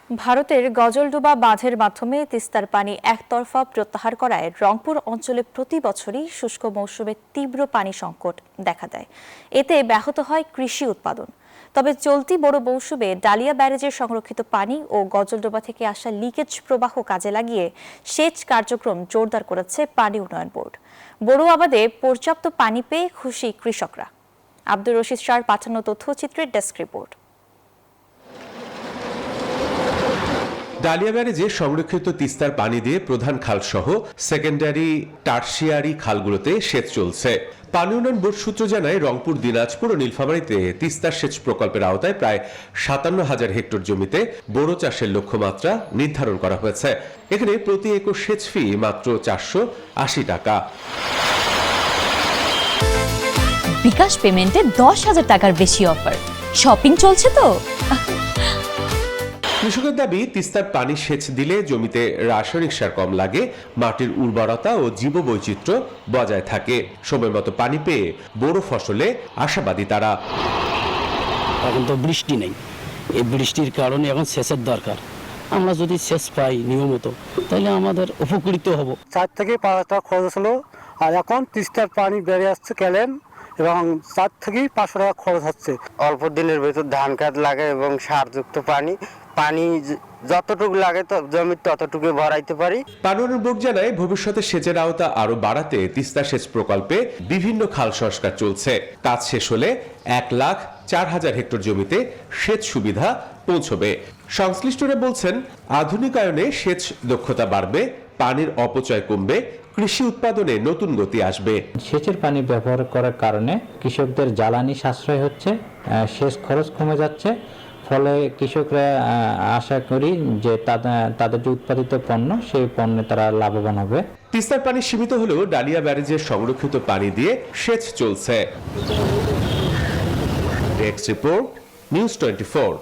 ভারতের গজলডোবা বাঁধের মাধ্যমে তিস্তার পানি একতরফা প্রত্যাহার করায় রংপুর অঞ্চলে প্রতি বছরই শুষ্ক মৌসুমে তীব্র পানি সংকট দেখা দেয়। এতে ব্যাহত হয় কৃষি উৎপাদন। তবে চলতি বড় মৌসুমে ডালিয়া ব্যারেজের সংরক্ষিত পানি ও গজলডোবা থেকে আসা লিকেজ প্রবাহ কাজে লাগিয়ে সেচ কার্যক্রম জোরদার করেছে পানি উন্নয়ন বোর্ড। বোরো আবাদে পর্যাপ্ত পানি পেয়ে খুশি কৃষকরা। আব্দুর রশিদ শাহর পাঠানো তথ্যচিত্রের ডেস্ক রিপোর্ট। ডালিয়া ব্যারেজে সংরক্ষিত তিস্তার পানি দিয়ে প্রধান খাল সহ সেকেন্ডারি টার্সিয়ারি খালগুলোতে সেচ চলছে। পানি উন্নয়ন বোর্ড সূত্র জানায়, রংপুর, দিনাজপুর ও নীলফামারীতে তিস্তার সেচ প্রকল্পের আওতায় প্রায় ৫৭,০০০ হেক্টর জমিতে বোরো চাষের লক্ষ্যমাত্রা নির্ধারণ করা হয়েছে। এখানে প্রতি একর সেচ ফি মাত্র ৪৮০ টাকা। বিকাশ পেমেন্টে ১০,০০০ টাকার বেশি অফার। শপিং চলছে তো। কৃষকের দাবি, তিস্তার পানি সেচ দিলে জমিতে রাসায়নিক সার কম লাগে, মাটির উর্বরতা ও জীববৈচিত্র্য বজায় থাকে। সময় মতো পানি পেয়ে বড় ফসলে আশাবাদী তারা। এখন তো বৃষ্টি নেই, এই বৃষ্টির কারণে এখন সেচের দরকার। আমরা যদি সেচ পাই নিয়মিত, তাহলে আমাদের উপকৃত হব। 4 থেকে 5 টাকা খরচ হলো, আর এখন তিস্তার পানি বেড়ে আসছে ক্যালেন, এবং 4 থেকে 500 টাকা খরচ হচ্ছে। অল্প দিনের ভেতর ধান খাত লাগে এবং সারযুক্ত পানি যতটুকু লাগে তো জমির ততটুকু ভরাইতে পারি। পানি উন্নয়ন বোর্ড জানায়, ভবিষ্যতে সেচের আওতা আরো বাড়াতে তিস্তা সেচ প্রকল্পে বিভিন্ন খাল সংস্কার চলছে। কাজ শেষ হলে ১,০৪,০০০ হেক্টর জমিতে সেচ সুবিধা পৌঁছবে। সংশ্লিষ্টরা বলছেন, আধুনিকায়নে সেচ দক্ষতা বাড়বে, পানির অপচয় কমবে, কৃষি উৎপাদনে নতুন গতি আসবে। সেচের পানি ব্যবহার করার কারণে কৃষকদের জ্বালানি সাশ্রয় হচ্ছে, সেচ খরচ কমে যাচ্ছে। ফলে কৃষকরা আশা করি যে তাদের যে উৎপাদিত পণ্য, সেই পণ্যে তারা লাভবান হবে। তিস্তার পানি সীমিত হলেও ডালিয়া ব্যারেজের সংরক্ষিত পানি দিয়ে সেচ চলছে। Desk report, news 24।